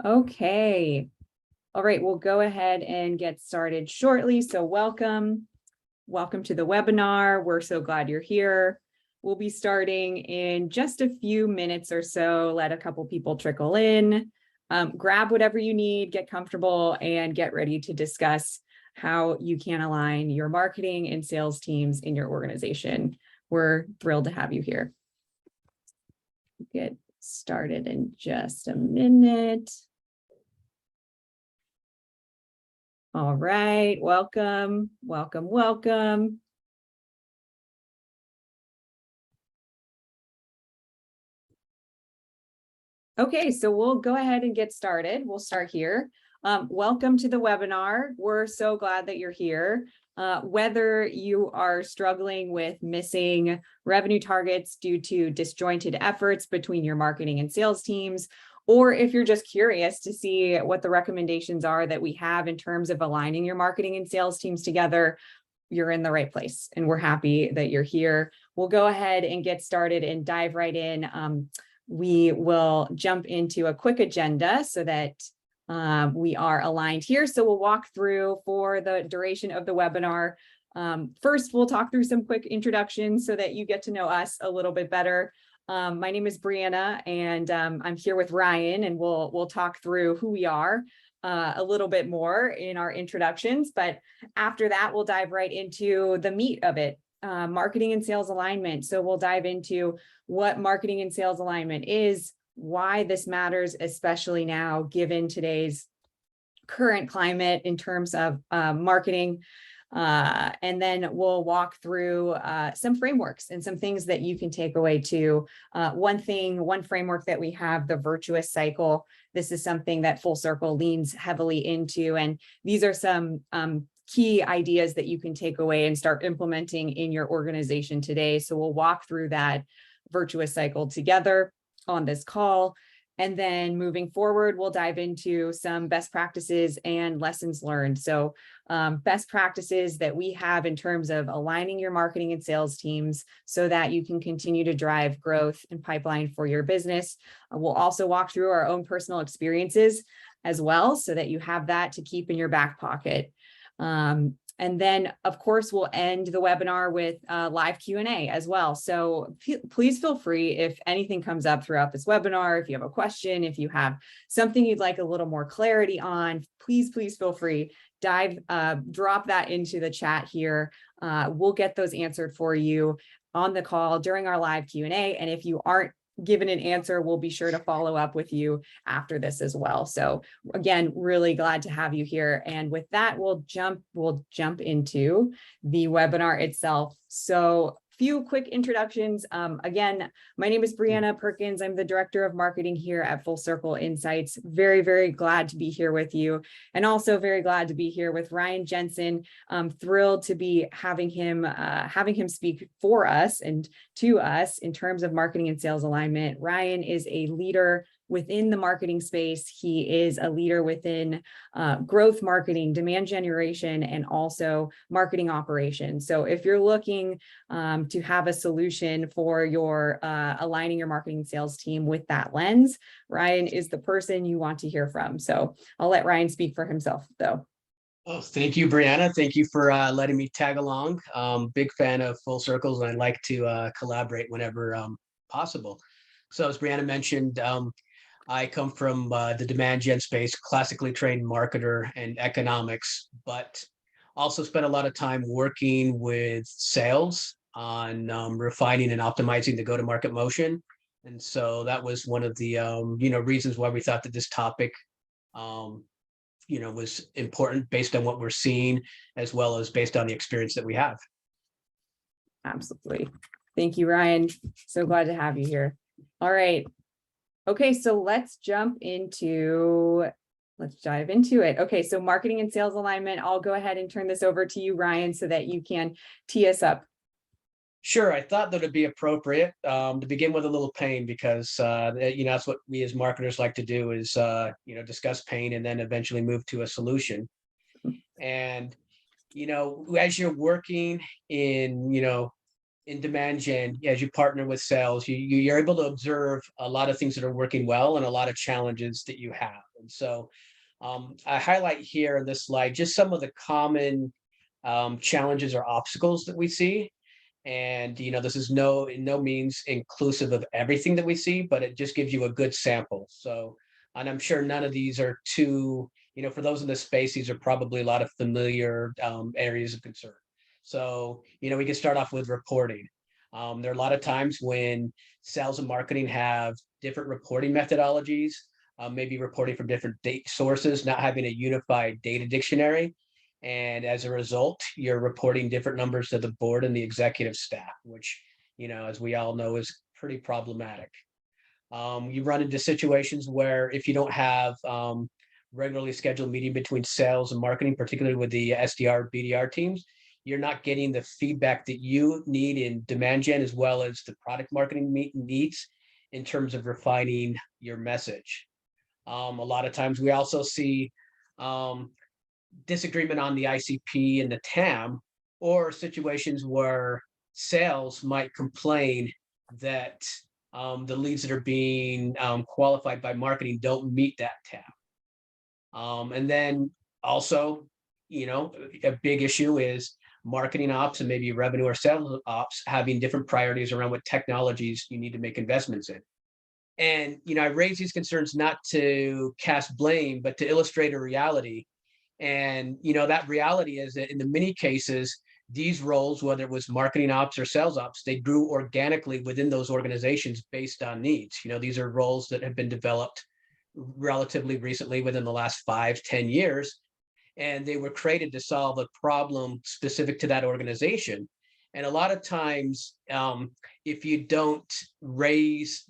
Okay. All right, we'll go ahead and get started shortly. So welcome. Welcome to the webinar. We're so glad you're here. We'll be starting in just a few minutes or so. Let a couple people trickle in. Grab whatever you need, get comfortable, and get ready to discuss how you can align your marketing and sales teams in your organization. We're thrilled to have you here. Get started in just a minute. All right, welcome, welcome, welcome. Okay, so we'll go ahead and get started. We'll start here. Welcome to the webinar. We're so glad that you're here. Whether you are struggling with missing revenue targets due to disjointed efforts between your marketing and sales teams, or if you're just curious to see what the recommendations are that we have in terms of aligning your marketing and sales teams together, you're in the right place, and we're happy that you're here. We'll go ahead and get started and dive right in. We will jump into a quick agenda so that we are aligned here. So we'll walk through for the duration of the webinar. First, we'll talk through some quick introductions so that you get to know us a little bit better. My name is Brianna, and I'm here with Ryan, and we'll talk through who we are a little bit more in our introductions. But after that, we'll dive right into the meat of it. Marketing and sales alignment. So we'll dive into what marketing and sales alignment is, why this matters, especially now given today's current climate in terms of marketing. And then we'll walk through some frameworks and some things that you can take away too. One framework that we have, the virtuous cycle. This is something that Full Circle leans heavily into. And these are some key ideas that you can take away and start implementing in your organization today. So we'll walk through that virtuous cycle together on this call. And then moving forward, we'll dive into some best practices and lessons learned. So best practices that we have in terms of aligning your marketing and sales teams so that you can continue to drive growth and pipeline for your business. We'll also walk through our own personal experiences as well, so that you have that to keep in your back pocket. And then, of course, we'll end the webinar with live Q&A as well. So please feel free if anything comes up throughout this webinar, if you have a question, if you have something you'd like a little more clarity on, please feel free, drop that into the chat here. We'll get those answered for you on the call during our live Q&A. And if you aren't given an answer, we'll be sure to follow up with you after this as well. So again, really glad to have you here. And with that, we'll jump into the webinar itself. So few quick introductions. Again, my name is Brianna Perkins. I'm the Director of Marketing here at Full Circle Insights. Very, very glad to be here with you. And also very glad to be here with Ryan Jensen. I'm thrilled to be having him speak for us and to us in terms of marketing and sales alignment. Ryan is a leader within the marketing space. He is a leader within growth marketing, demand generation, and also marketing operations. So if you're looking to have a solution for your aligning your marketing and sales team with that lens, Ryan is the person you want to hear from. So I'll let Ryan speak for himself though. Oh, thank you, Brianna. Thank you for letting me tag along. Big fan of Full Circles, and I like to collaborate whenever possible. So as Brianna mentioned, I come from the demand gen space, classically trained marketer and economics, but also spent a lot of time working with sales on refining and optimizing the go-to-market motion. And so that was one of the reasons why we thought that this topic was important based on what we're seeing, as well as based on the experience that we have. Absolutely. Thank you, Ryan. So glad to have you here. All right. Okay, so let's dive into it. Okay, so marketing and sales alignment. I'll go ahead and turn this over to you, Ryan, so that you can tee us up. Sure, I thought that it'd be appropriate to begin with a little pain, because that's what we as marketers like to do, is discuss pain and then eventually move to a solution. And as you're working in in demand gen, as you partner with sales, you're able to observe a lot of things that are working well and a lot of challenges that you have. And so I highlight here in this slide just some of the common challenges or obstacles that we see. And this is in no means inclusive of everything that we see, but it just gives you a good sample. So, and I'm sure none of these are too, for those in this space, these are probably a lot of familiar areas of concern. So, we can start off with reporting. There are a lot of times when sales and marketing have different reporting methodologies, maybe reporting from different data sources, not having a unified data dictionary. And as a result, you're reporting different numbers to the board and the executive staff, which, as we all know, is pretty problematic. You run into situations where if you don't have regularly scheduled meeting between sales and marketing, particularly with the SDR, BDR teams, you're not getting the feedback that you need in demand gen as well as the product marketing needs in terms of refining your message. A lot of times we also see disagreement on the ICP and the TAM, or situations where sales might complain that the leads that are being qualified by marketing don't meet that TAM. And then also, a big issue is marketing ops and maybe revenue or sales ops having different priorities around what technologies you need to make investments in. And, I raise these concerns not to cast blame, but to illustrate a reality. And, that reality is that in the many cases, these roles, whether it was marketing ops or sales ops, they grew organically within those organizations based on needs. These are roles that have been developed relatively recently within the last 5-10 years. And they were created to solve a problem specific to that organization. And a lot of times, if you don't raise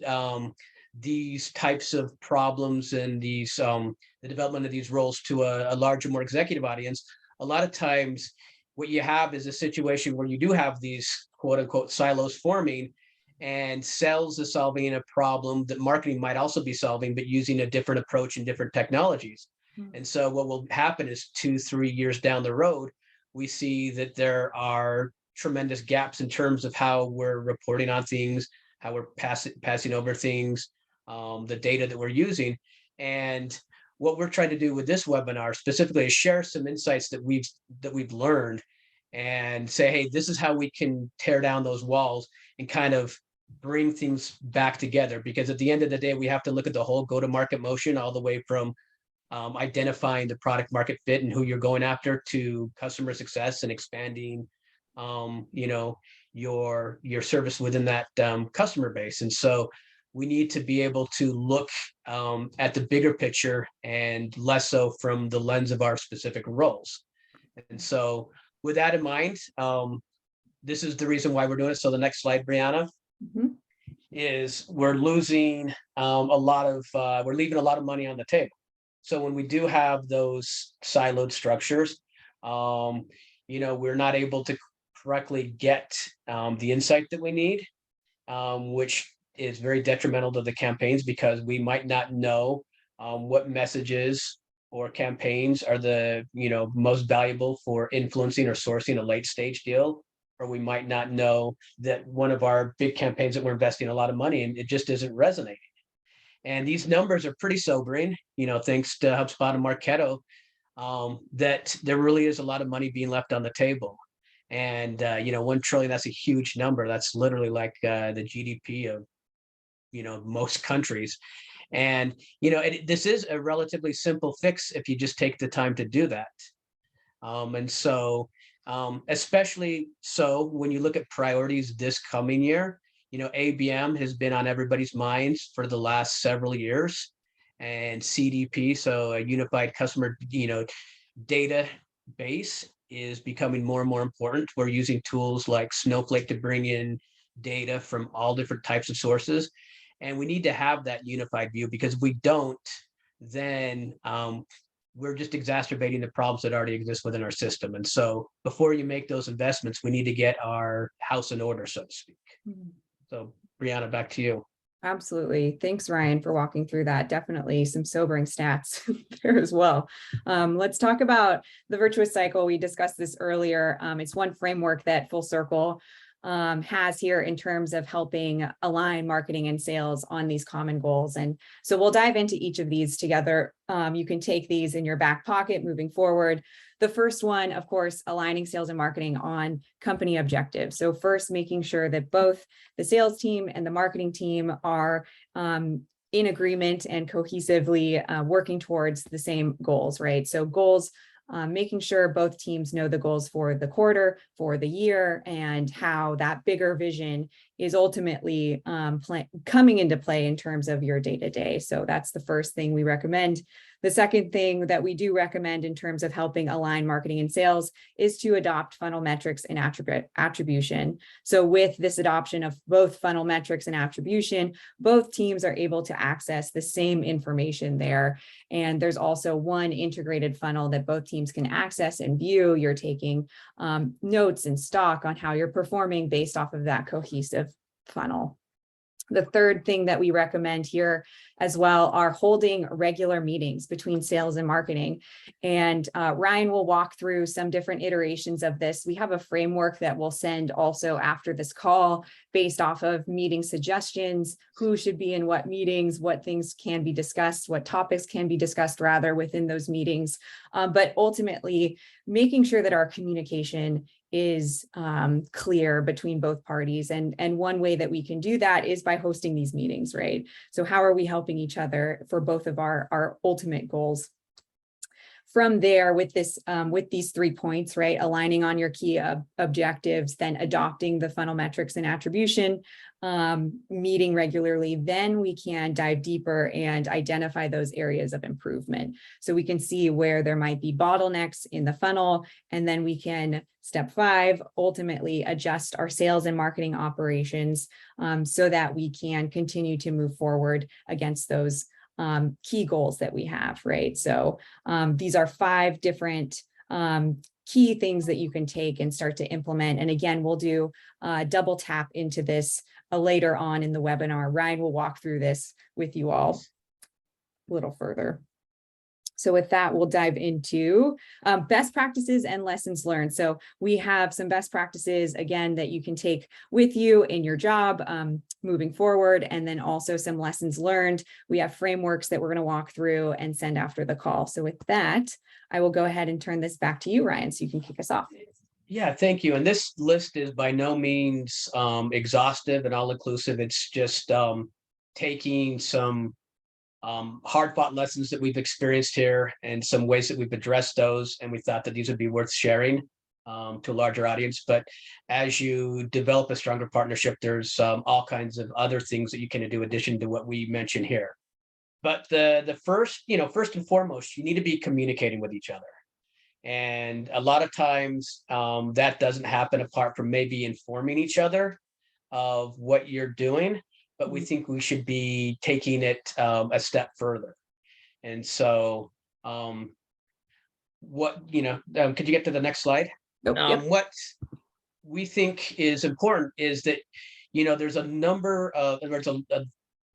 these types of problems and these the development of these roles to a larger, more executive audience, a lot of times what you have is a situation where you do have these quote unquote silos forming, and sales is solving a problem that marketing might also be solving, but using a different approach and different technologies. And so what will happen is 2-3 years down the road, we see that there are tremendous gaps in terms of how we're reporting on things, how we're passing over things, the data that we're using. And what we're trying to do with this webinar specifically is share some insights that we've learned and say, hey, this is how we can tear down those walls and kind of bring things back together. Because at the end of the day, we have to look at the whole go-to-market motion, all the way from identifying the product market fit and who you're going after to customer success and expanding, your service within that customer base. And so we need to be able to look at the bigger picture and less so from the lens of our specific roles. And so with that in mind, this is the reason why we're doing it. So the next slide, Brianna, is we're losing we're leaving a lot of money on the table. So when we do have those siloed structures, we're not able to correctly get the insight that we need, which is very detrimental to the campaigns, because we might not know what messages or campaigns are the most valuable for influencing or sourcing a late stage deal, or we might not know that one of our big campaigns that we're investing a lot of money in, it just isn't resonating. And these numbers are pretty sobering, thanks to HubSpot and Marketo, that there really is a lot of money being left on the table. And, 1 trillion, that's a huge number. That's literally like the GDP of, most countries. And, this is a relatively simple fix if you just take the time to do that. And so, especially so when you look at priorities this coming year, ABM has been on everybody's minds for the last several years, and CDP, so a unified customer, database, is becoming more and more important. We're using tools like Snowflake to bring in data from all different types of sources. And we need to have that unified view, because if we don't, then we're just exacerbating the problems that already exist within our system. And so before you make those investments, we need to get our house in order, so to speak. So Brianna, back to you. Absolutely. Thanks, Ryan, for walking through that. Definitely some sobering stats there as well. Let's talk about the virtuous cycle. We discussed this earlier. It's one framework that Full Circle has here in terms of helping align marketing and sales on these common goals. And so we'll dive into each of these together. You can take these in your back pocket moving forward. The first one, of course, aligning sales and marketing on company objectives. So first, making sure that both the sales team and the marketing team are in agreement and cohesively working towards the same goals, right? So goals, making sure both teams know the goals for the quarter, for the year, and how that bigger vision is ultimately coming into play in terms of your day-to-day. So that's the first thing we recommend. The second thing that we do recommend in terms of helping align marketing and sales is to adopt funnel metrics and attribution. So with this adoption of both funnel metrics and attribution, both teams are able to access the same information there. And there's also one integrated funnel that both teams can access and view. You're taking notes and stock on how you're performing based off of that cohesive funnel. The third thing that we recommend here as well are holding regular meetings between sales and marketing. And Ryan will walk through some different iterations of this. We have a framework that we'll send also after this call based off of meeting suggestions, who should be in what meetings, what things can be discussed, what topics can be discussed rather within those meetings. But ultimately, making sure that our communication is clear between both parties. And one way that we can do that is by hosting these meetings, right? So how are we helping each other for both of our ultimate goals? From there, with these 3 points, right? Aligning on your key objectives, then adopting the funnel metrics and attribution, meeting regularly, then we can dive deeper and identify those areas of improvement. So we can see where there might be bottlenecks in the funnel, and then we can, step 5, ultimately adjust our sales and marketing operations so that we can continue to move forward against those key goals that we have, right? So these are 5 different key things that you can take and start to implement. And again, we'll do double tap into this later on in the webinar. Ryan will walk through this with you all a little further. So with that, we'll dive into best practices and lessons learned. So we have some best practices, again, that you can take with you in your job moving forward, and then also some lessons learned. We have frameworks that we're going to walk through and send after the call. So with that, I will go ahead and turn this back to you, Ryan, so you can kick us off. Yeah, thank you. And this list is by no means exhaustive and all-inclusive. It's just taking some hard-fought lessons that we've experienced here and some ways that we've addressed those. And we thought that these would be worth sharing to a larger audience. But as you develop a stronger partnership, there's all kinds of other things that you can do in addition to what we mentioned here. But the first and foremost, you need to be communicating with each other. And a lot of times that doesn't happen apart from maybe informing each other of what you're doing, but we think we should be taking it a step further. And so could you get to the next slide? Yep. What we think is important is that, there's a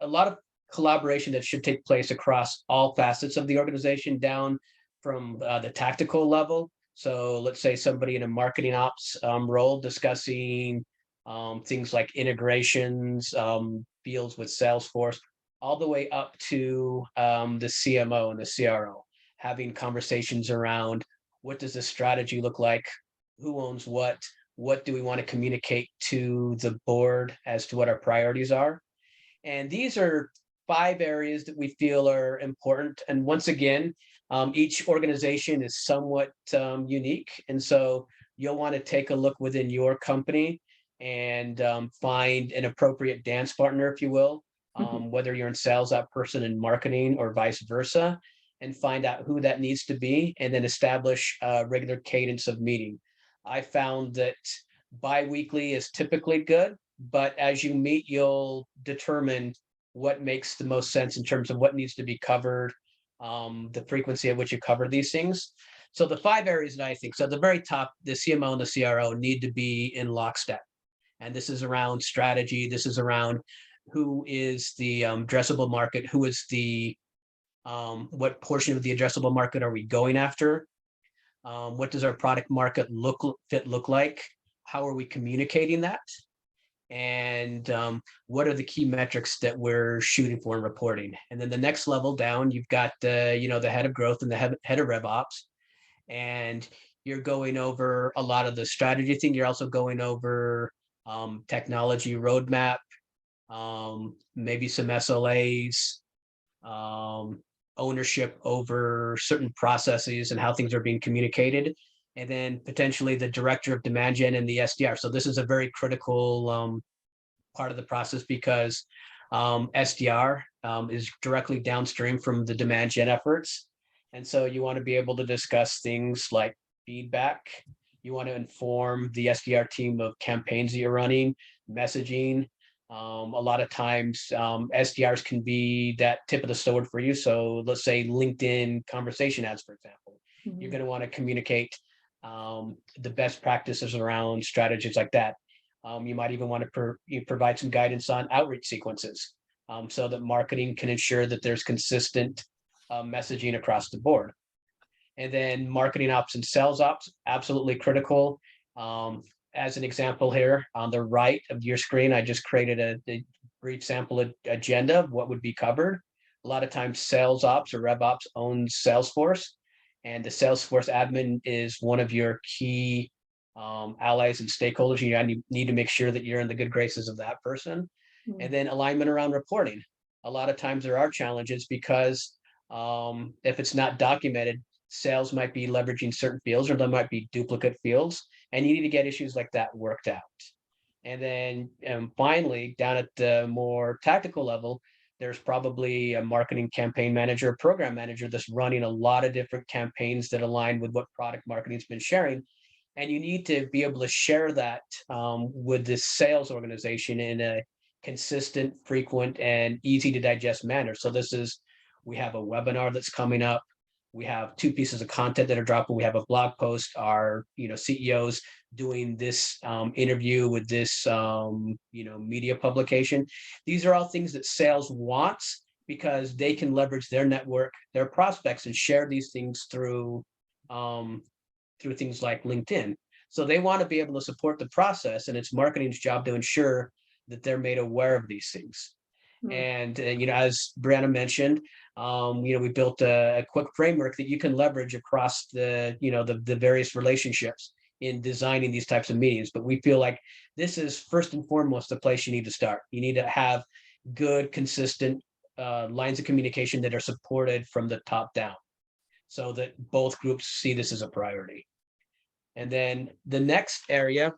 lot of collaboration that should take place across all facets of the organization, down from the tactical level. So let's say somebody in a marketing ops role discussing things like integrations, deals with Salesforce, all the way up to the CMO and the CRO, having conversations around what does the strategy look like, who owns what do we want to communicate to the board as to what our priorities are. And these are 5 areas that we feel are important. And once again, each organization is somewhat unique. And so you'll want to take a look within your company and find an appropriate dance partner, if you will, whether you're in sales, that person in marketing, or vice versa, and find out who that needs to be, and then establish a regular cadence of meeting. I found that bi-weekly is typically good, but as you meet, you'll determine what makes the most sense in terms of what needs to be covered, the frequency at which you cover these things. So the 5 areas that I think, so at the very top, the CMO and the CRO need to be in lockstep. And this is around strategy. This is around who is the addressable market, who is the, what portion of the addressable market are we going after? What does our product market look like? how are we communicating that? And what are the key metrics that we're shooting for and reporting? And then the next level down, you've got the, the head of growth and the head of RevOps, and you're going over a lot of the strategy thing. You're also going over technology roadmap, maybe some SLAs, ownership over certain processes and how things are being communicated, and then potentially the director of demand gen and the SDR. So this is a very critical part of the process, because SDR is directly downstream from the demand gen efforts. And so you want to be able to discuss things like feedback. You want to inform the SDR team of campaigns that you're running, messaging. A lot of times SDRs can be that tip of the sword for you. So let's say LinkedIn conversation ads, for example. You're going to want to communicate the best practices around strategies like that. You might even want to provide some guidance on outreach sequences, so that marketing can ensure that there's consistent messaging across the board. And then marketing ops and sales ops, absolutely critical. As an example here, on the right of your screen, I just created a brief sample agenda of what would be covered. A lot of times sales ops or RevOps owns Salesforce, and the Salesforce admin is one of your key allies and stakeholders. You need to make sure that you're in the good graces of that person. And then alignment around reporting. A lot of times there are challenges because if it's not documented, sales might be leveraging certain fields, or there might be duplicate fields, and you need to get issues like that worked out. And then finally, down at the more tactical level, there's probably a marketing campaign manager, program manager that's running a lot of different campaigns that align with what product marketing's been sharing. And you need to be able to share that with the sales organization in a consistent, frequent, and easy to digest manner. So we have a webinar that's coming up. We have 2 pieces of content that are dropping. We have a blog post. Our CEOs doing this interview with this media publication. These are all things that sales wants, because they can leverage their network, their prospects, and share these things through things like LinkedIn. So they want to be able to support the process, and it's marketing's job to ensure that they're made aware of these things. And as Brianna mentioned, we built a quick framework that you can leverage across the various relationships in designing these types of meetings. But we feel like this is first and foremost the place you need to start. You need to have good, consistent lines of communication that are supported from the top down, so that both groups see this as a priority. And then the next area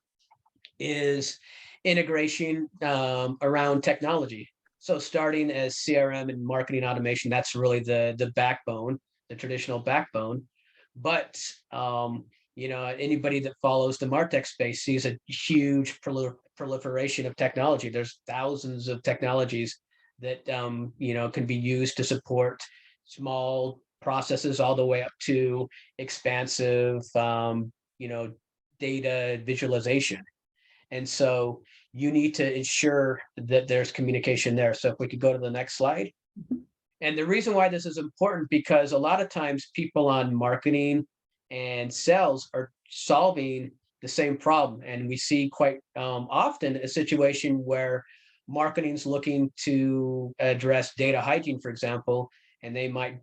is integration around technology. So starting as CRM and marketing automation, that's really the backbone, the traditional backbone. But anybody that follows the MarTech space sees a huge proliferation of technology. There's thousands of technologies that can be used to support small processes all the way up to expansive data visualization. And so you need to ensure that there's communication there. So if we could go to the next slide. And the reason why this is important, because a lot of times people on marketing and sales are solving the same problem. And we see quite often a situation where marketing's looking to address data hygiene, for example, and they might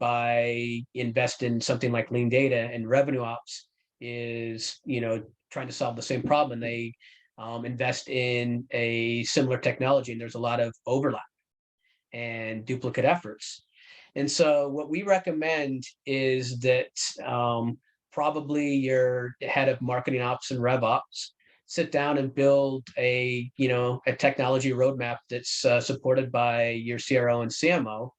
invest in something like lean data, and revenue ops is trying to solve the same problem. They invest in a similar technology, and there's a lot of overlap and duplicate efforts. And so what we recommend is that probably your head of marketing ops and RevOps sit down and build a technology roadmap that's supported by your CRO and CMO.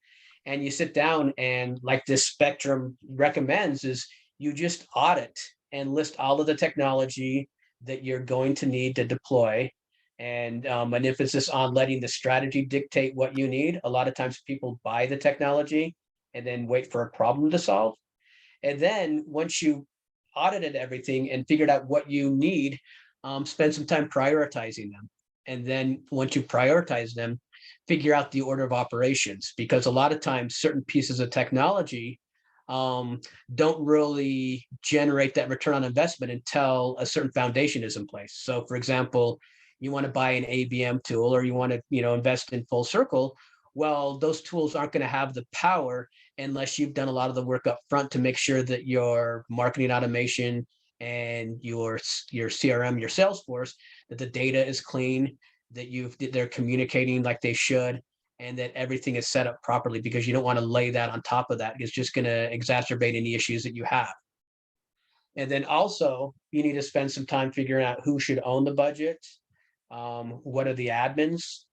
And you sit down, and like this spectrum recommends, is you just audit and list all of the technology that you're going to need to deploy, and an emphasis on letting the strategy dictate what you need. A lot of times people buy the technology and then wait for a problem to solve. And then once you audited everything and figured out what you need, spend some time prioritizing them. And then once you prioritize them, figure out the order of operations, because a lot of times certain pieces of technology don't really generate that return on investment until a certain foundation is in place. So for example, you want to buy an ABM tool, or you want to, invest in Full Circle. Well, those tools aren't going to have the power unless you've done a lot of the work up front to make sure that your marketing automation and your CRM, your Salesforce, that the data is clean, that they're communicating like they should, and that everything is set up properly, because you don't want to lay that on top of that. It's just going to exacerbate any issues that you have. And then also, you need to spend some time figuring out who should own the budget, what are the admins,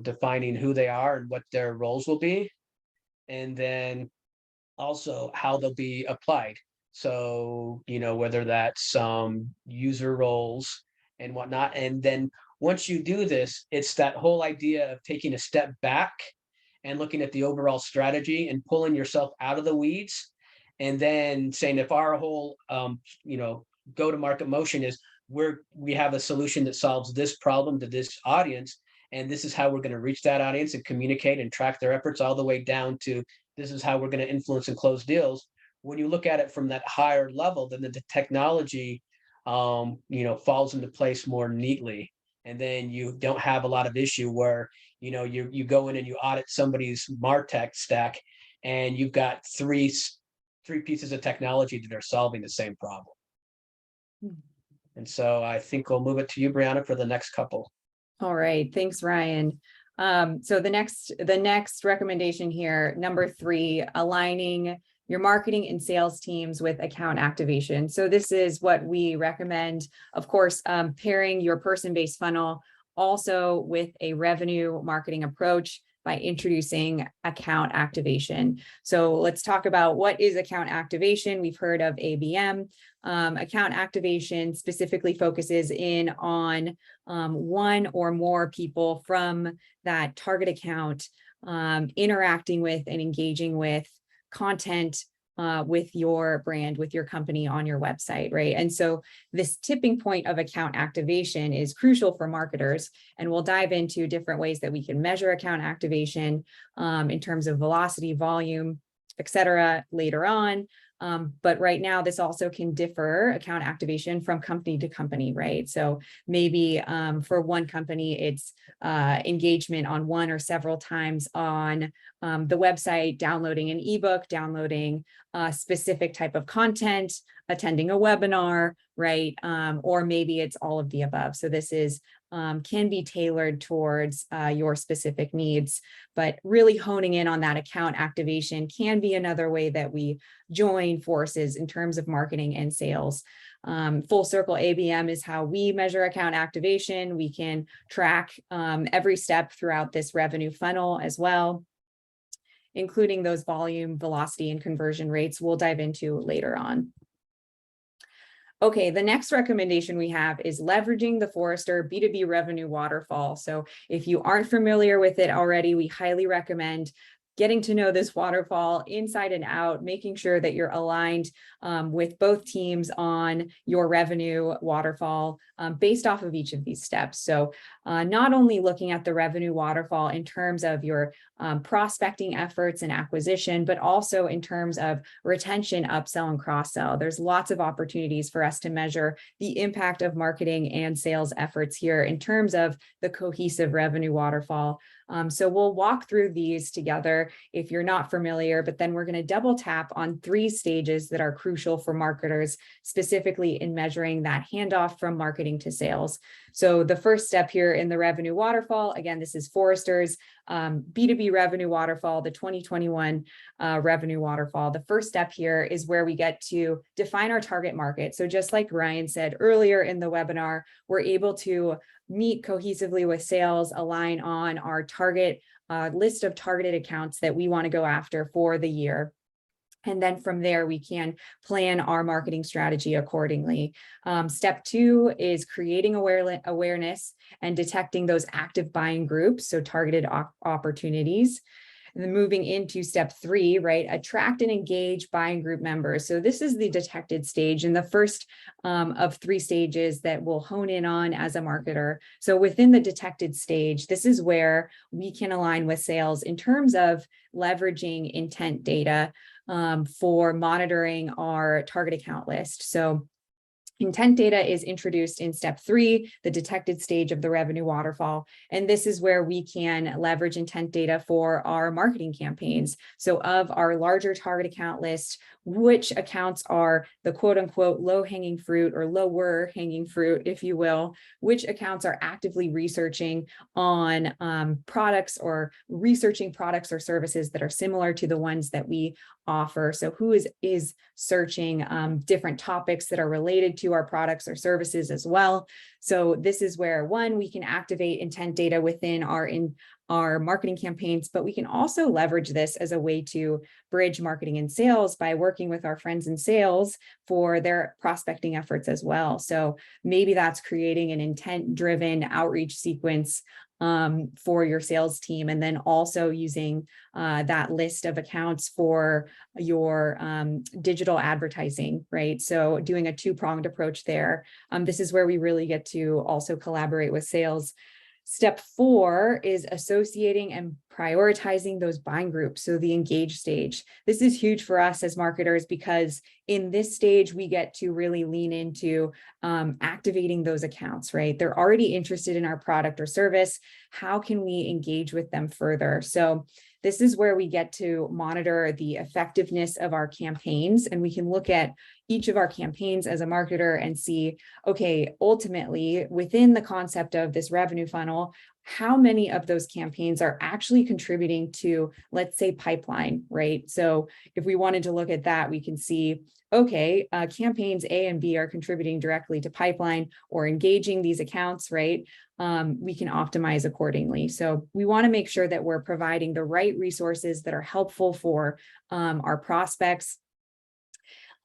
defining who they are and what their roles will be, and then also how they'll be applied. So, whether that's user roles and whatnot. And then once you do this, it's that whole idea of taking a step back and looking at the overall strategy and pulling yourself out of the weeds, and then saying, if our whole go to market motion is we have a solution that solves this problem to this audience, and this is how we're going to reach that audience and communicate and track their efforts, all the way down to this is how we're going to influence and close deals. When you look at it from that higher level, then the technology falls into place more neatly, and then you don't have a lot of issue where you go in and you audit somebody's MarTech stack, and you've got three pieces of technology that are solving the same problem. And so I think we'll move it to you, Brianna, for the next couple. All right, thanks, Ryan. So the next recommendation here, number 3, aligning your marketing and sales teams with account activation. So this is what we recommend, of course, pairing your person-based funnel also with a revenue marketing approach by introducing account activation. So let's talk about what is account activation. We've heard of ABM. Account activation specifically focuses in on one or more people from that target account interacting with and engaging with content with your brand, with your company on your website, right? And so this tipping point of account activation is crucial for marketers, and we'll dive into different ways that we can measure account activation in terms of velocity, volume, et cetera, later on. But right now, this also can differ, account activation, from company to company, right? So maybe for one company, it's engagement on one or several times on the website, downloading an ebook, downloading a specific type of content, attending a webinar, right? Or maybe it's all of the above. So this is can be tailored towards your specific needs, but really honing in on that account activation can be another way that we join forces in terms of marketing and sales. Full Circle ABM is how we measure account activation. We can track every step throughout this revenue funnel as well, including those volume, velocity, and conversion rates we'll dive into later on. Okay, the next recommendation we have is leveraging the Forrester B2B revenue waterfall. So if you aren't familiar with it already, we highly recommend getting to know this waterfall inside and out, making sure that you're aligned with both teams on your revenue waterfall based off of each of these steps. So not only looking at the revenue waterfall in terms of your prospecting efforts and acquisition, but also in terms of retention, upsell, and cross-sell. There's lots of opportunities for us to measure the impact of marketing and sales efforts here in terms of the cohesive revenue waterfall. So we'll walk through these together if you're not familiar, but then we're going to double tap on 3 stages that are crucial for marketers, specifically in measuring that handoff from marketing to sales. So the first step here in the revenue waterfall, again, this is Forrester's B2B revenue waterfall, the 2021 revenue waterfall. The first step here is where we get to define our target market. So just like Ryan said earlier in the webinar, we're able to meet cohesively with sales, align on our target list of targeted accounts that we want to go after for the year. And then from there, we can plan our marketing strategy accordingly. Step 2 is creating awareness and detecting those active buying groups, so targeted opportunities. And then moving into step 3, right? Attract and engage buying group members. So this is the detected stage and the first of 3 stages that we'll hone in on as a marketer. So within the detected stage, this is where we can align with sales in terms of leveraging intent data for monitoring our target account list. So intent data is introduced in step 3, the detected stage of the revenue waterfall. And this is where we can leverage intent data for our marketing campaigns. So of our larger target account list, which accounts are the quote unquote low hanging fruit or lower hanging fruit, if you will, which accounts are actively researching on products or researching products or services that are similar to the ones that we offer. So who is searching different topics that are related to our products or services as well. So this is where, one, we can activate intent data within our marketing campaigns, but we can also leverage this as a way to bridge marketing and sales by working with our friends in sales for their prospecting efforts as well. So maybe that's creating an intent-driven outreach sequence for your sales team, and then also using that list of accounts for your digital advertising, right? So doing a 2-pronged approach there. This is where we really get to also collaborate with sales. Step 4 is associating and prioritizing those buying groups. So the engage stage. This is huge for us as marketers because in this stage, we get to really lean into activating those accounts, right? They're already interested in our product or service. How can we engage with them further? So this is where we get to monitor the effectiveness of our campaigns, and we can look at each of our campaigns as a marketer and see, okay, ultimately within the concept of this revenue funnel, how many of those campaigns are actually contributing to, let's say, pipeline, right? So if we wanted to look at that, we can see, okay, campaigns A and B are contributing directly to pipeline or engaging these accounts, right? We can optimize accordingly. So we want to make sure that we're providing the right resources that are helpful for our prospects,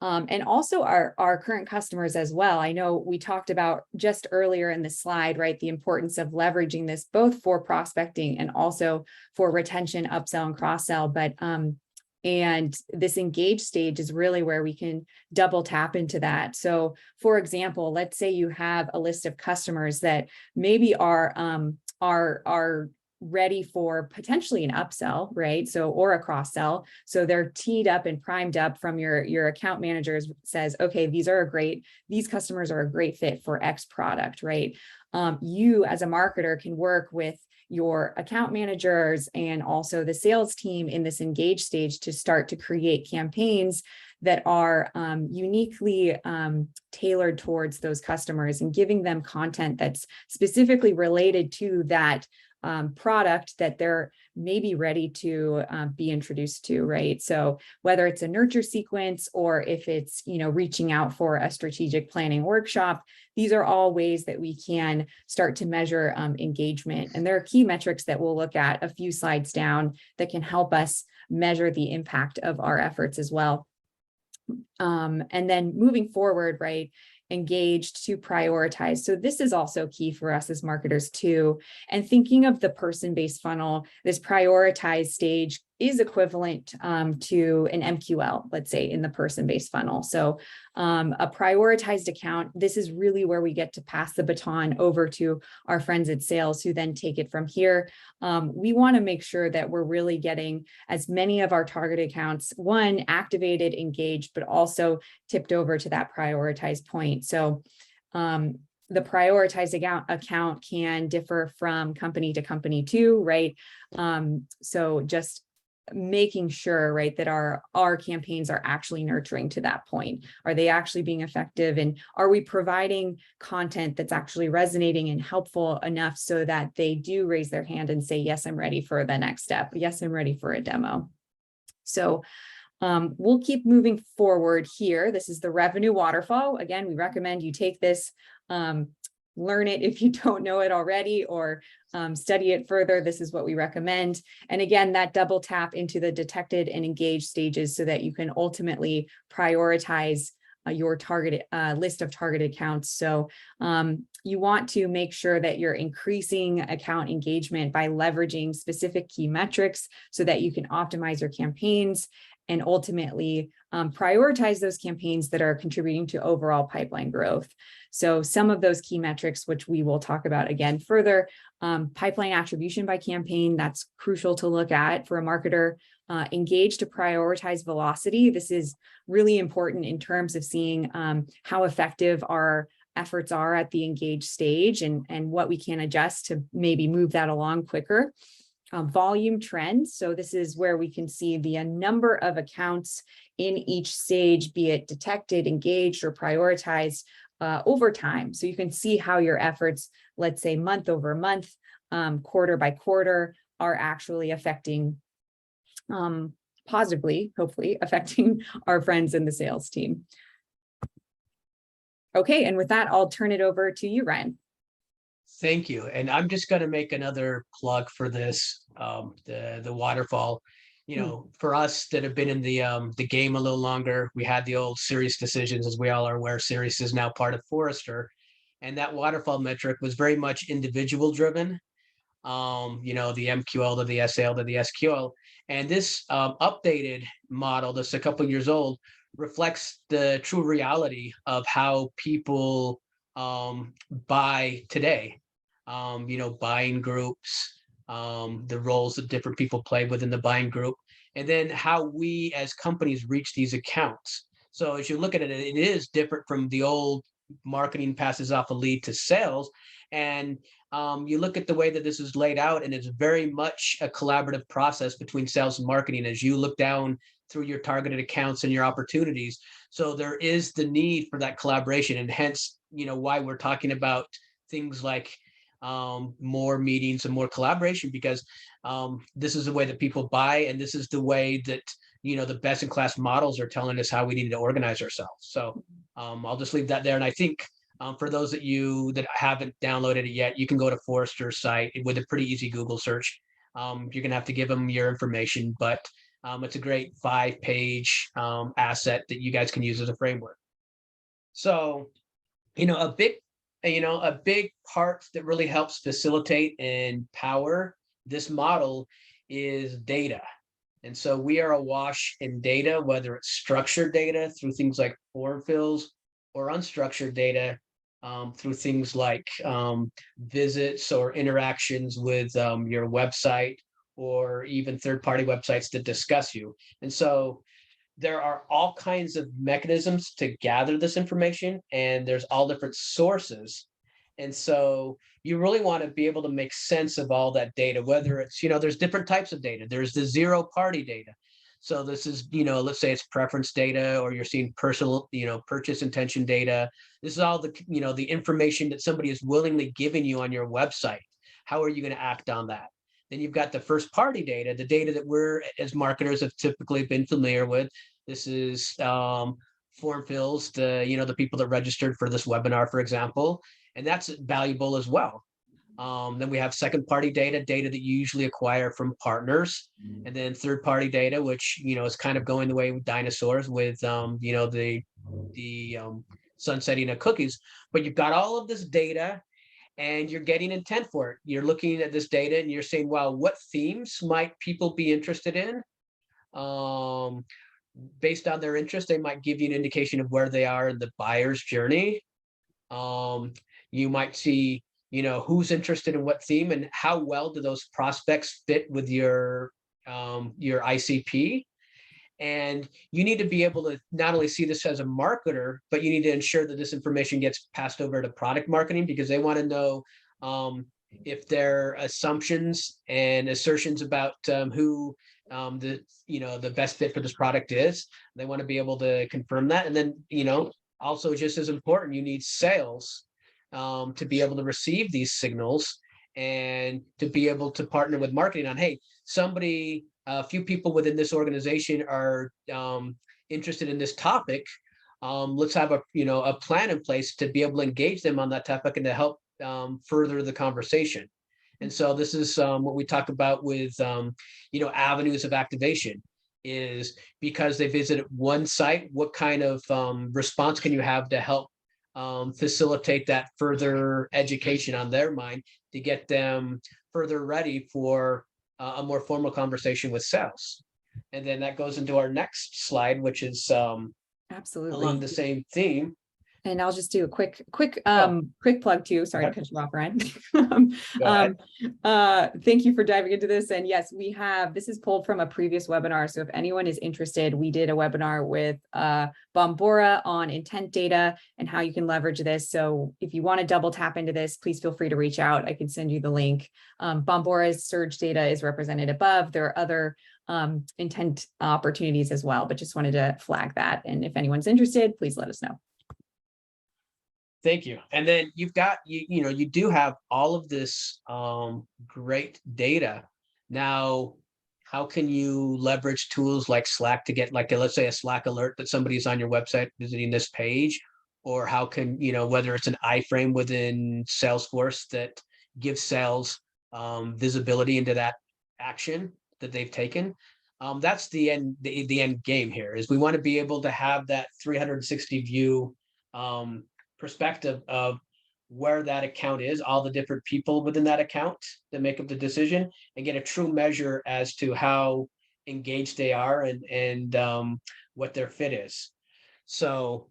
and also our current customers as well. I know we talked about just earlier in the slide, right, the importance of leveraging this both for prospecting and also for retention, upsell, and cross-sell. But and this engage stage is really where we can double tap into that. So for example, let's say you have a list of customers that maybe are ready for potentially an upsell, right? So, or a cross-sell. So they're teed up and primed up from your account managers says, okay, these customers are a great fit for X product, right? You as a marketer can work with your account managers and also the sales team in this engage stage to start to create campaigns that are uniquely tailored towards those customers and giving them content that's specifically related to that product that they're maybe ready to be introduced to, right? So whether it's a nurture sequence or if it's, reaching out for a strategic planning workshop, these are all ways that we can start to measure engagement. And there are key metrics that we'll look at a few slides down that can help us measure the impact of our efforts as well. And then moving forward, right, engaged to prioritize. So this is also key for us as marketers too. And thinking of the person-based funnel, this prioritized stage is equivalent to an MQL, let's say, in the person-based funnel. So a prioritized account, this is really where we get to pass the baton over to our friends at sales who then take it from here. We want to make sure that we're really getting as many of our target accounts, one, activated, engaged, but also tipped over to that prioritized point. So the prioritized account can differ from company to company too, right? So just making sure, right, that our campaigns are actually nurturing to that point. Are they actually being effective? And are we providing content that's actually resonating and helpful enough so that they do raise their hand and say, yes, I'm ready for the next step. Yes, I'm ready for a demo. So we'll keep moving forward here. This is the revenue waterfall. Again, we recommend you take this, learn it if you don't know it already, or study it further. This is what we recommend. And again, that double tap into the detected and engaged stages so that you can ultimately prioritize your target list of targeted accounts. So you want to make sure that you're increasing account engagement by leveraging specific key metrics so that you can optimize your campaigns and ultimately prioritize those campaigns that are contributing to overall pipeline growth. So some of those key metrics, which we will talk about again further, pipeline attribution by campaign, that's crucial to look at for a marketer. Engage to prioritize velocity. This is really important in terms of seeing how effective our efforts are at the engaged stage and what we can adjust to maybe move that along quicker. Volume trends. So this is where we can see the number of accounts in each stage, be it detected, engaged, or prioritized over time. So you can see how your efforts, let's say month over month, quarter by quarter, are actually affecting positively, hopefully affecting our friends in the sales team. Okay, and with that, I'll turn it over to you, Ryan. Thank you. And I'm just going to make another plug for this, the waterfall. You know, for us that have been in the game a little longer, we had the old Sirius decisions, as we all are aware. Sirius is now part of Forrester, and that waterfall metric was very much individual driven. You know, the MQL to the SAL to the SQL, and this updated model that's a couple years old reflects the true reality of how people buy today. You know, buying groups, the roles that different people play within the buying group, and then how we as companies reach these accounts. So as you look at it, it is different from the old marketing passes off a lead to sales. And you look at the way that this is laid out, and it's very much a collaborative process between sales and marketing as you look down through your targeted accounts and your opportunities. So there is the need for that collaboration, and hence, you know, why we're talking about things like more meetings and more collaboration, because this is the way that people buy, and this is the way that, you know, the best in class models are telling us how we need to organize ourselves. So I'll just leave that there. And I think for those of you that haven't downloaded it yet, you can go to Forrester's site with a pretty easy Google search. You're gonna have to give them your information, but it's a great 5-page asset that you guys can use as a framework. So, you know, a big part that really helps facilitate and power this model is data. And so we are awash in data, whether it's structured data through things like form fills, or unstructured data through things like visits or interactions with your website, or even third-party websites that discuss you. And so there are all kinds of mechanisms to gather this information, and there's all different sources. And so you really want to be able to make sense of all that data, whether it's, you know, there's different types of data. There's the zero-party data. So this is, you know, let's say it's preference data, or you're seeing personal, you know, purchase intention data. This is all the, you know, the information that somebody is willingly giving you on your website. How are you going to act on that? Then you've got the first party data, the data that we're as marketers have typically been familiar with. This is form fills, you know, the people that registered for this webinar, for example, and that's valuable as well. Then we have second party data that you usually acquire from partners, and then third party data, which, you know, is kind of going the way with dinosaurs with, you know, the sunsetting of cookies. But you've got all of this data, and you're getting intent for it. You're looking at this data and you're saying, well, what themes might people be interested in? Based on their interest, they might give you an indication of where they are in the buyer's journey. You might see, you know, who's interested in what theme, and how well do those prospects fit with your ICP. And you need to be able to not only see this as a marketer, but you need to ensure that this information gets passed over to product marketing, because they want to know if their assumptions and assertions about who the best fit for this product is. They want to be able to confirm that. And then, you know, also just as important, you need sales to be able to receive these signals, and to be able to partner with marketing on, hey, a few people within this organization are interested in this topic. Let's have a plan in place to be able to engage them on that topic and to help further the conversation. And so this is what we talk about with avenues of activation. is because they visited one site, what kind of response can you have to help facilitate that further education on their mind to get them further ready for a more formal conversation with sales? And then that goes into our next slide, which is along Absolutely. the same theme. And I'll just do a quick Oh, quick plug too. Sorry to okay, cut you off, Ryan. go ahead. Thank you for diving into this. And yes, this is pulled from a previous webinar. So if anyone is interested, we did a webinar with Bombora on intent data and how you can leverage this. So if you want to double tap into this, please feel free to reach out. I can send you the link. Bombora's surge data is represented above. There are other intent opportunities as well, but just wanted to flag that. And if anyone's interested, please let us know. Thank you. And then you've got, you do have all of this great data. Now, how can you leverage tools like Slack to get like, let's say a Slack alert that somebody's on your website visiting this page? Or how can, whether it's an iframe within Salesforce that gives sales visibility into that action that they've taken. That's the end game here is we want to be able to have that 360 view perspective of where that account is, all the different people within that account that make up the decision, and get a true measure as to how engaged they are and what their fit is. So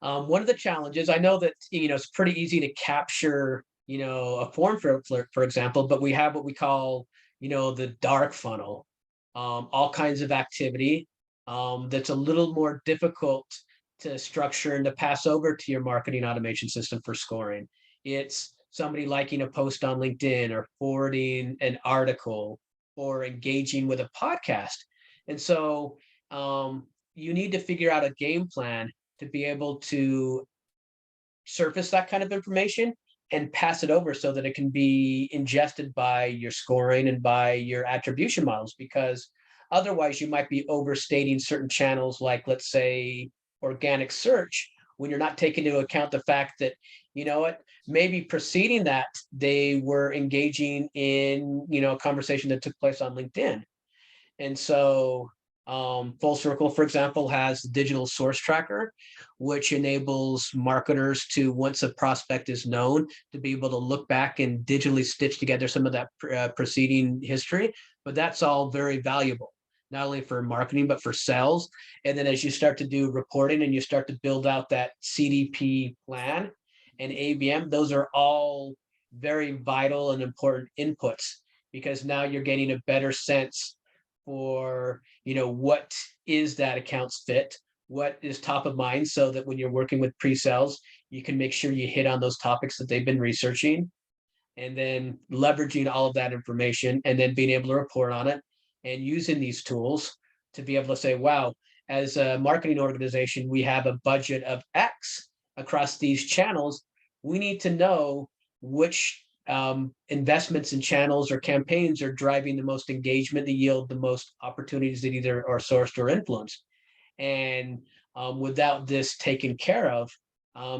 one of the challenges, I know that it's pretty easy to capture a form for example, but we have what we call the dark funnel, all kinds of activity that's a little more difficult to structure and to pass over to your marketing automation system for scoring. It's somebody liking a post on LinkedIn or forwarding an article or engaging with a podcast. And so you need to figure out a game plan to be able to surface that kind of information and pass it over so that it can be ingested by your scoring and by your attribution models, because otherwise you might be overstating certain channels, like let's say organic search, when you're not taking into account the fact that maybe preceding that they were engaging in a conversation that took place on LinkedIn. And so Full Circle, for example, has the digital source tracker, which enables marketers to, once a prospect is known, to be able to look back and digitally stitch together some of that preceding history. But that's all very valuable, not only for marketing, but for sales. And then as you start to do reporting and you start to build out that CDP plan and ABM, those are all very vital and important inputs, because now you're getting a better sense for what is that account's fit, what is top of mind, so that when you're working with pre-sales, you can make sure you hit on those topics that they've been researching, and then leveraging all of that information and then being able to report on it and using these tools to be able to say, wow, as a marketing organization, we have a budget of X across these channels. We need to know which investments in channels or campaigns are driving the most engagement, to yield the most opportunities that either are sourced or influenced. And without this taken care of,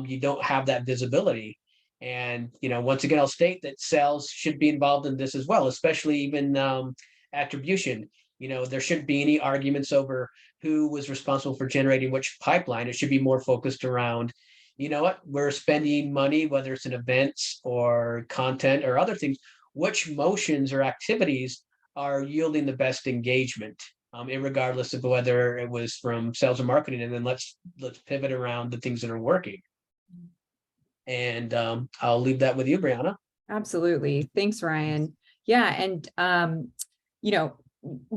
you don't have that visibility. And once again, I'll state that sales should be involved in this as well, especially even attribution. There shouldn't be any arguments over who was responsible for generating which pipeline. It should be more focused around, what we're spending money, whether it's in events or content or other things, which motions or activities are yielding the best engagement, regardless of whether it was from sales or marketing. And then let's pivot around the things that are working. And I'll leave that with you, Brianna. Absolutely. Thanks, Ryan. Yeah. And,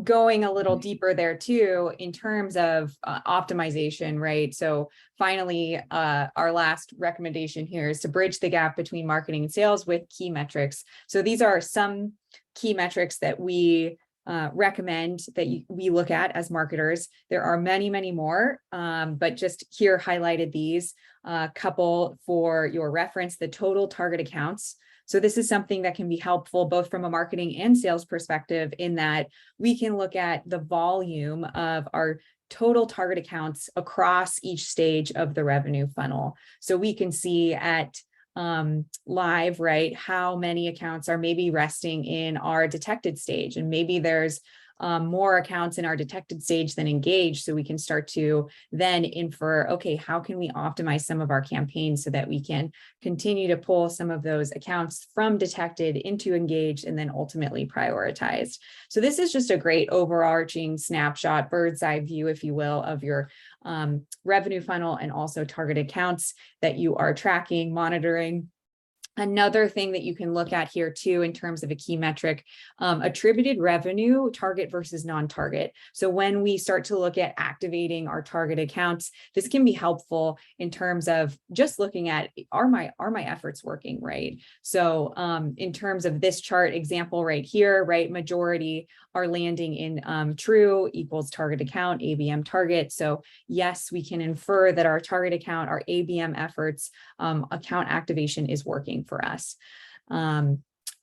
going a little deeper there too, in terms of optimization, right? So finally, our last recommendation here is to bridge the gap between marketing and sales with key metrics. So these are some key metrics that we recommend that we look at as marketers. There are many, many more, but just here highlighted these couple for your reference: the total target accounts. So this is something that can be helpful both from a marketing and sales perspective, in that we can look at the volume of our total target accounts across each stage of the revenue funnel. So we can see at live, right, how many accounts are maybe resting in our detected stage. And maybe there's more accounts in our detected stage than engaged. So we can start to then infer, okay, how can we optimize some of our campaigns so that we can continue to pull some of those accounts from detected into engaged and then ultimately prioritized. So this is just a great overarching snapshot, bird's eye view, if you will, of your revenue funnel and also target accounts that you are tracking, monitoring. Another thing that you can look at here too, in terms of a key metric, attributed revenue, target versus non-target. So when we start to look at activating our target accounts, this can be helpful in terms of just looking at, are my efforts working, right? So in terms of this chart example right here, right, majority are landing in true equals target account, ABM target. So yes, we can infer that our target account, our ABM efforts, account activation is working for us.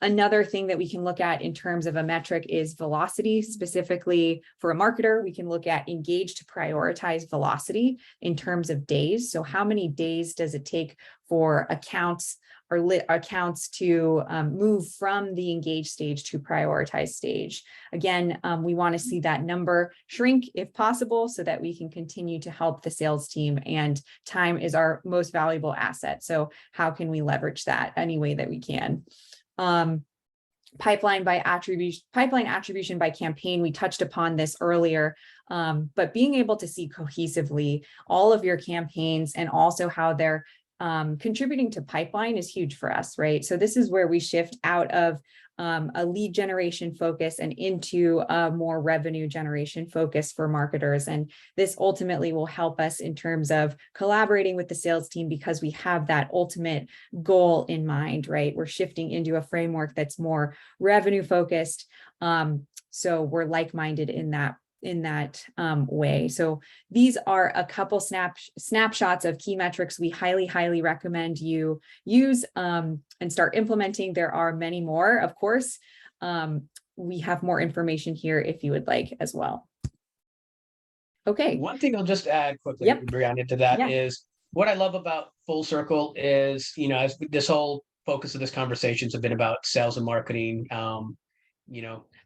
Another thing that we can look at in terms of a metric is velocity. Specifically for a marketer, we can look at engage to prioritize velocity in terms of days. So how many days does it take for accounts or accounts to move from the engage stage to prioritize stage? Again, we want to see that number shrink if possible so that we can continue to help the sales team, and time is our most valuable asset. So how can we leverage that any way that we can? Pipeline attribution by campaign, we touched upon this earlier, but being able to see cohesively all of your campaigns and also how they're contributing to pipeline is huge for us, right? So this is where we shift out of a lead generation focus and into a more revenue generation focus for marketers. And this ultimately will help us in terms of collaborating with the sales team because we have that ultimate goal in mind, right? We're shifting into a framework that's more revenue focused. So we're like-minded in that way. So these are a couple snapshots of key metrics we highly recommend you use and start implementing. There are many more, of course. We have more information here if you would like as well. Okay. One thing I'll just add quickly, Yep. Brianna, to that is what I love about Full Circle is, as this whole focus of this conversation has been about sales and marketing,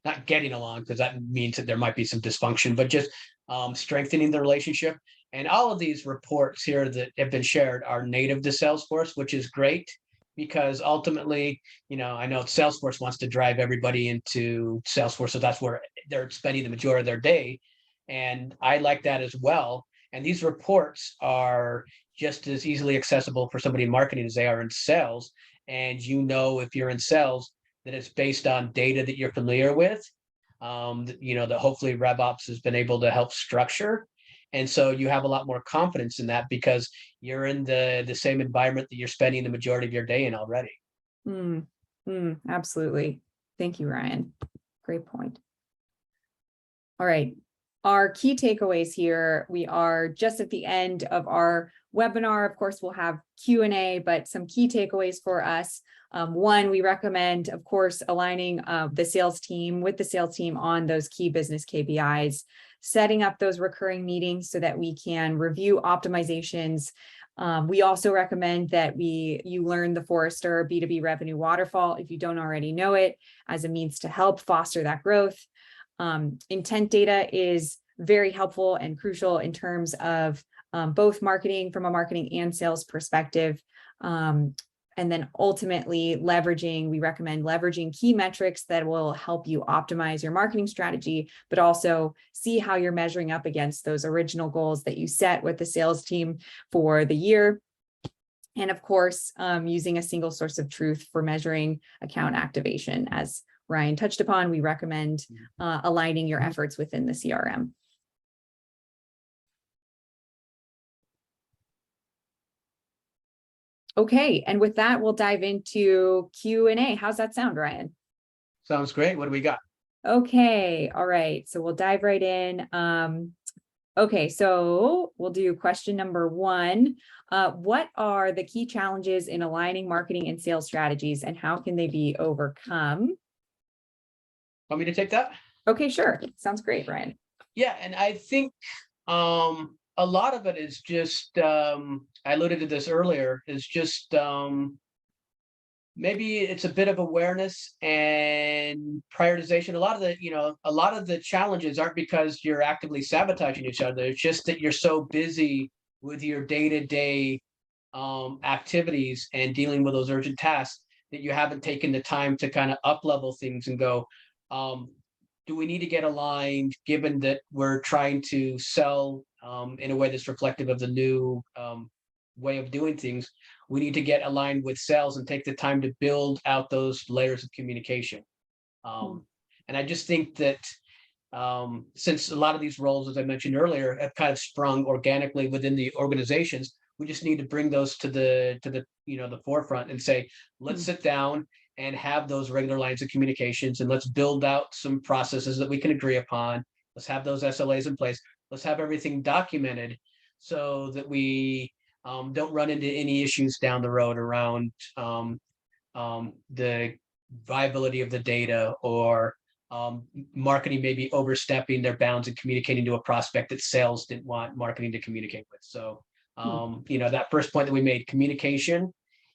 not getting along, because that means that there might be some dysfunction, but just strengthening the relationship. And all of these reports here that have been shared are native to Salesforce, which is great because ultimately, I know Salesforce wants to drive everybody into Salesforce. So that's where they're spending the majority of their day. And I like that as well. And these reports are just as easily accessible for somebody in marketing as they are in sales. And if you're in sales, that it's based on data that you're familiar with, that hopefully RevOps has been able to help structure. And so you have a lot more confidence in that because you're in the same environment that you're spending the majority of your day in already. Absolutely. Thank you, Ryan. Great point. All right. Our key takeaways here, we are just at the end of our webinar. Of course, we'll have Q&A, but some key takeaways for us. One, we recommend, of course, aligning the sales team with the sales team on those key business KPIs, setting up those recurring meetings so that we can review optimizations. We also recommend that you learn the Forrester B2B revenue waterfall if you don't already know it, as a means to help foster that growth. Intent data is very helpful and crucial in terms of both marketing from a marketing and sales perspective. And then ultimately we recommend leveraging key metrics that will help you optimize your marketing strategy, but also see how you're measuring up against those original goals that you set with the sales team for the year. And of course, using a single source of truth for measuring account activation. As Ryan touched upon, we recommend aligning your efforts within the CRM. Okay, and with that, we'll dive into Q&A. How's that sound, Ryan? Sounds great. What do we got? Okay, all right. So we'll dive right in. Okay, so we'll do question number 1. What are the key challenges in aligning marketing and sales strategies, and how can they be overcome? Want me to take that? Okay, sure. Sounds great, Ryan. Yeah, and I think a lot of it is just, I alluded to this earlier, is just maybe it's a bit of awareness and prioritization. A lot of the challenges aren't because you're actively sabotaging each other. It's just that you're so busy with your day-to-day activities and dealing with those urgent tasks that you haven't taken the time to kind of up level things and go, um, do we need to get aligned given that we're trying to sell in a way that's reflective of the new way of doing things? We need to get aligned with sales and take the time to build out those layers of communication. And I just think that since a lot of these roles, as I mentioned earlier, have kind of sprung organically within the organizations, we just need to bring those to the forefront and say, let's sit down and have those regular lines of communications, and let's build out some processes that we can agree upon. Let's have those SLAs in place. Let's have everything documented so that we don't run into any issues down the road around the viability of the data, or marketing maybe overstepping their bounds and communicating to a prospect that sales didn't want marketing to communicate with. So, that first point that we made, communication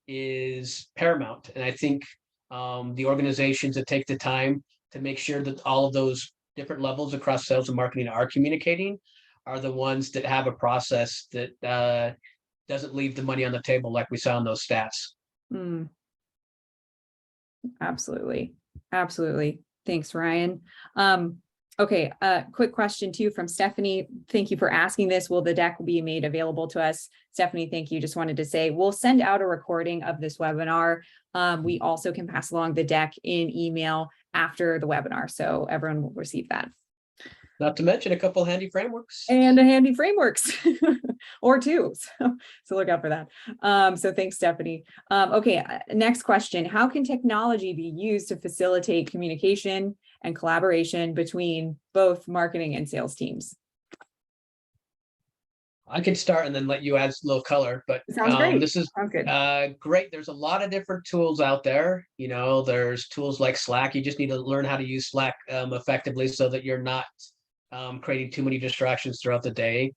is paramount. And I think the organizations that take the time to make sure that all of those different levels across sales and marketing are communicating are the ones that have a process that doesn't leave the money on the table like we saw in those stats. Absolutely. Absolutely. Thanks, Ryan. Okay, quick question too from Stephanie. Thank you for asking this. Will the deck be made available to us? Stephanie, thank you. Just wanted to say we'll send out a recording of this webinar. We also can pass along the deck in email after the webinar, so everyone will receive that. Not to mention a couple handy frameworks. And a handy frameworks or two. So look out for that. So thanks, Stephanie. Okay, next question. How can technology be used to facilitate communication and collaboration between both marketing and sales teams? I can start and then let you add a little color, but sounds great. This is great. There's a lot of different tools out there. There's tools like Slack. You just need to learn how to use Slack effectively so that you're not creating too many distractions throughout the day.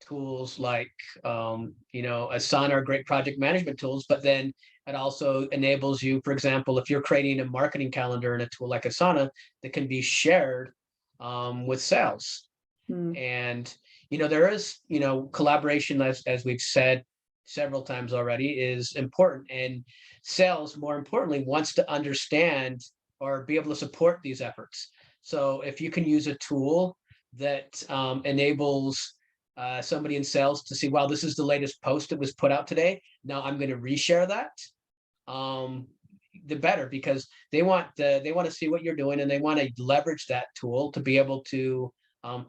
Tools like, Asana are great project management tools, but then it also enables you, for example, if you're creating a marketing calendar in a tool like Asana, that can be shared with sales. And, there is, collaboration, as we've said several times already, is important. And sales, more importantly, wants to understand or be able to support these efforts. So if you can use a tool that enables somebody in sales to see, wow, this is the latest post that was put out today, now I'm going to reshare that, the better, because they want to see what you're doing, and they want to leverage that tool to be able to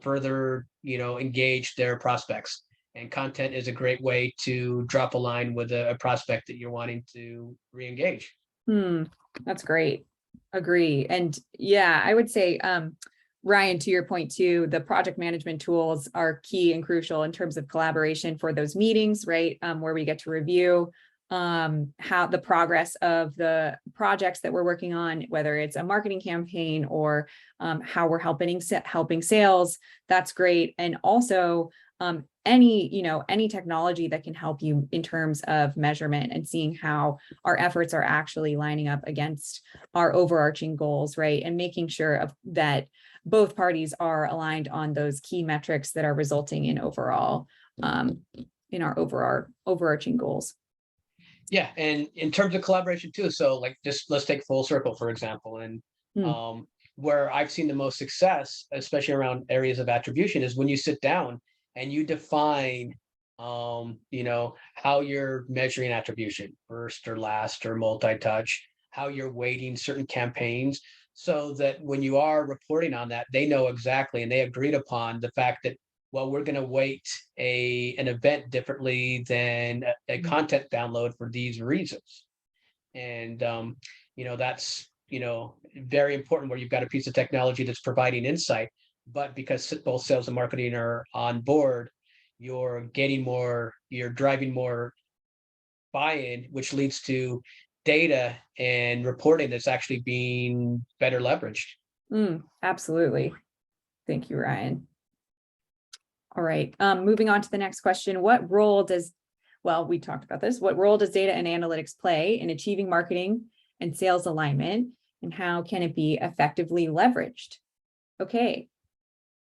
further engage their prospects. And content is a great way to drop a line with a prospect that you're wanting to re-engage. That's great. Agree. And yeah, I would say, Ryan, to your point too, the project management tools are key and crucial in terms of collaboration for those meetings, right? Where we get to review how the progress of the projects that we're working on, whether it's a marketing campaign or how we're helping sales. That's great. And also any technology that can help you in terms of measurement and seeing how our efforts are actually lining up against our overarching goals, right? And making sure that both parties are aligned on those key metrics that are resulting in overall in our overarching goals. Yeah, and in terms of collaboration too, so like just let's take Full Circle, for example, and where I've seen the most success, especially around areas of attribution, is when you sit down and you define how you're measuring attribution, first or last or multi-touch, how you're weighting certain campaigns, so that when you are reporting on that, they know exactly, and they agreed upon the fact that, well, we're going to weight an event differently than a content download for these reasons. And that's very important, where you've got a piece of technology that's providing insight, but because both sales and marketing are on board, you're driving more buy-in, which leads to data and reporting that's actually being better leveraged. Absolutely. Thank you, Ryan. All right, moving on to the next question. What role does well, we talked about this. What role does data and analytics play in achieving marketing and sales alignment, and how can it be effectively leveraged? Okay.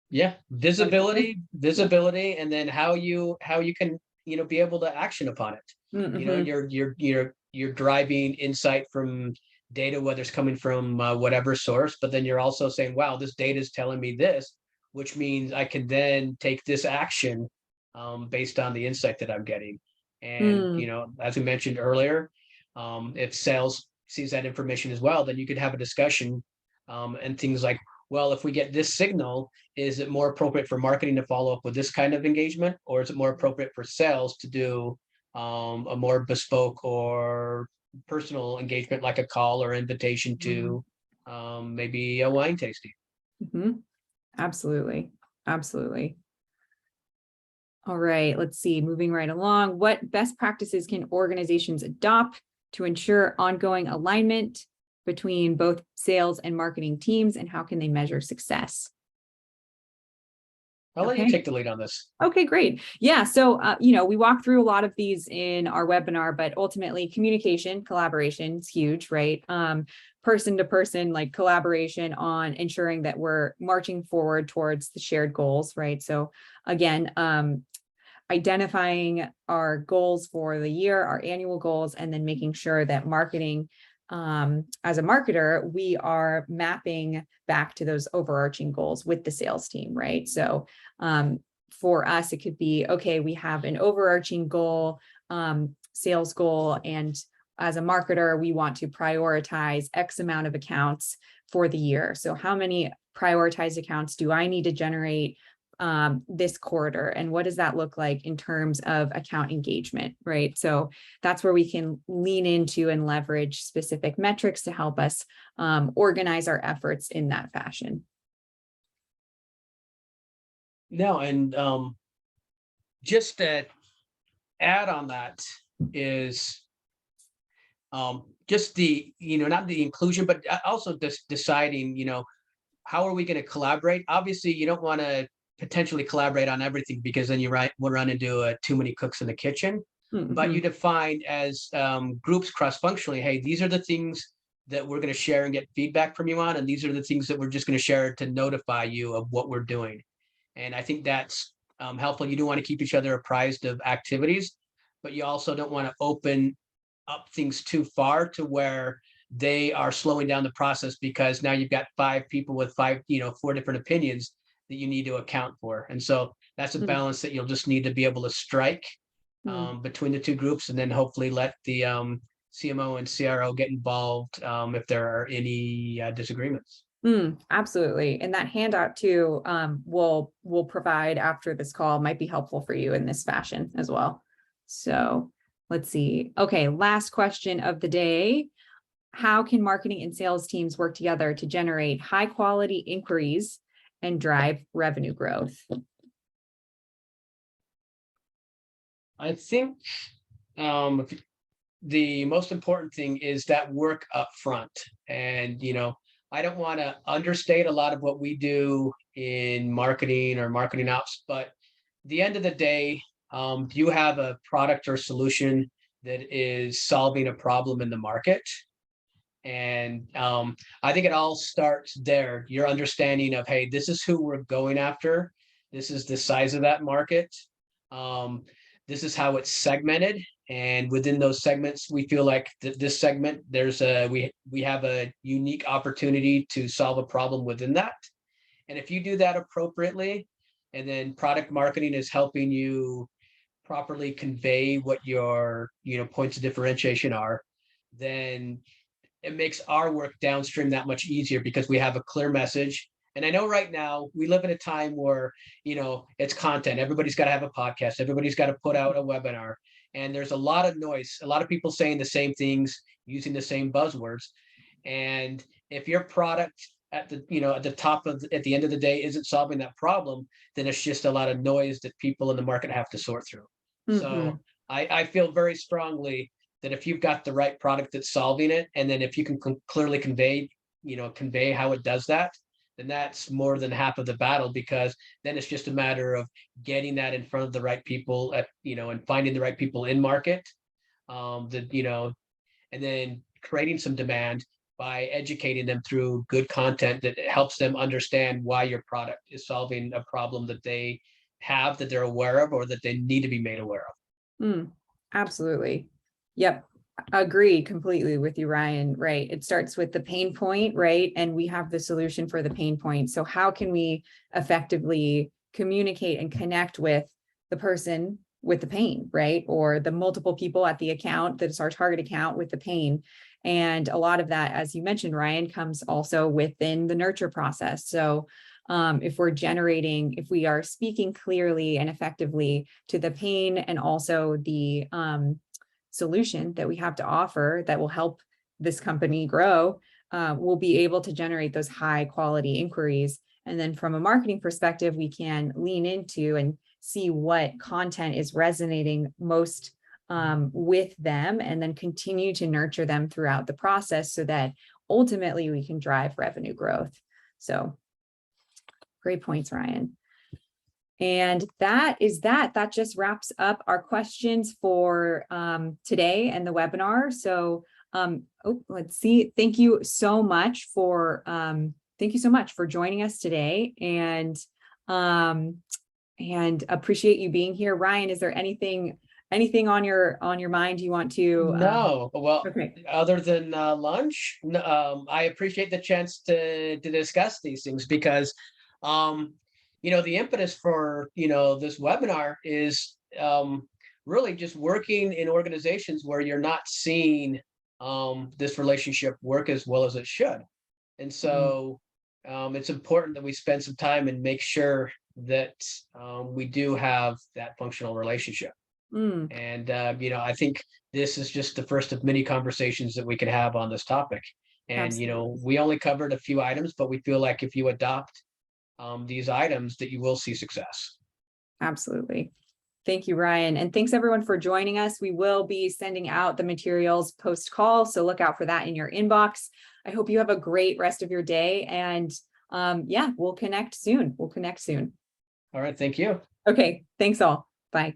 Yeah, visibility, and then how you can, be able to action upon it. Mm-hmm. You're driving insight from data, whether it's coming from whatever source, but then you're also saying, wow, this data is telling me this, which means I can then take this action based on the insight that I'm getting. And as we mentioned earlier, if sales sees that information as well, then you could have a discussion and things like, well, if we get this signal, is it more appropriate for marketing to follow up with this kind of engagement, or is it more appropriate for sales to do a more bespoke or personal engagement, like a call or invitation to maybe a wine tasting? Mm-hmm. Absolutely. Absolutely. All right, let's see, moving right along. What best practices can organizations adopt to ensure ongoing alignment between both sales and marketing teams, and how can they measure success? I'll let you take the lead on this. Okay, great. Yeah. So, we walk through a lot of these in our webinar, but ultimately communication, collaboration is huge, right? Person to person, like collaboration on ensuring that we're marching forward towards the shared goals, right? So again, identifying our goals for the year, our annual goals, and then making sure that marketing, as a marketer, we are mapping back to those overarching goals with the sales team, right? So for us, it could be, okay, we have an overarching goal, sales goal, and as a marketer, we want to prioritize X amount of accounts for the year. So how many prioritized accounts do I need to generate this quarter, and what does that look like in terms of account engagement, right? So that's where we can lean into and leverage specific metrics to help us organize our efforts in that fashion. No, and just to add on that is just the, not the inclusion, but also just deciding, how are we going to collaborate? Obviously, you don't want to potentially collaborate on everything, because then we'll run into too many cooks in the kitchen. Mm-hmm. But you define as groups cross-functionally, hey, these are the things that we're going to share and get feedback from you on, and these are the things that we're just going to share to notify you of what we're doing. And I think that's helpful. You do want to keep each other apprised of activities, but you also don't want to open up things too far to where they are slowing down the process, because now you've got 5 people with 4 different opinions that you need to account for. And so that's a balance that you'll just need to be able to strike between the two groups, and then hopefully let the CMO and CRO get involved if there are any disagreements. Absolutely. And that handout too, we'll provide after this call might be helpful for you in this fashion as well. So let's see. Okay, last question of the day. How can marketing and sales teams work together to generate high quality inquiries and drive revenue growth? I think the most important thing is that work up front. And, I don't want to understate a lot of what we do in marketing or marketing ops, but at the end of the day, you have a product or solution that is solving a problem in the market. And I think it all starts there. Your understanding of, hey, this is who we're going after. This is the size of that market. This is how it's segmented. And within those segments, we feel like this segment, we have a unique opportunity to solve a problem within that. And if you do that appropriately, and then product marketing is helping you properly convey what your points of differentiation are, then it makes our work downstream that much easier, because we have a clear message. And I know right now we live in a time where, it's content. Everybody's got to have a podcast. Everybody's got to put out a webinar. And there's a lot of noise, a lot of people saying the same things, using the same buzzwords. And if your product at the end of the day isn't solving that problem, then it's just a lot of noise that people in the market have to sort through. So I feel very strongly that if you've got the right product that's solving it, and then if you can clearly convey how it does that, then that's more than half of the battle, because then it's just a matter of getting that in front of the right people and finding the right people in market, and then creating some demand by educating them through good content that helps them understand why your product is solving a problem that they have, that they're aware of, or that they need to be made aware of. Absolutely. Yep. Agree completely with you, Ryan. Right. It starts with the pain point, right? And we have the solution for the pain point. So how can we effectively communicate and connect with the person with the pain, right? Or the multiple people at the account that's our target account with the pain. And a lot of that, as you mentioned, Ryan, comes also within the nurture process. So if we are speaking clearly and effectively to the pain and also the solution that we have to offer that will help this company grow, we'll be able to generate those high quality inquiries. And then from a marketing perspective, we can lean into and see what content is resonating most with them, and then continue to nurture them throughout the process so that ultimately we can drive revenue growth. So great points, Ryan. And that just wraps up our questions for today and the webinar. So let's see. Thank you so much for joining us today, and appreciate you being here. Ryan, is there anything on your mind you want to? No, well, Okay. other than lunch, I appreciate the chance to discuss these things, because the impetus for this webinar is really just working in organizations where you're not seeing this relationship work as well as it should. And so it's important that we spend some time and make sure that we do have that functional relationship. And I think this is just the first of many conversations that we can have on this topic. And Absolutely. we only covered a few items, but we feel like if you adopt these items, that you will see success. Absolutely. Thank you, Ryan. And thanks everyone for joining us. We will be sending out the materials post call, so look out for that in your inbox. I hope you have a great rest of your day, and we'll connect soon. All right. Thank you. Okay. Thanks all. Bye.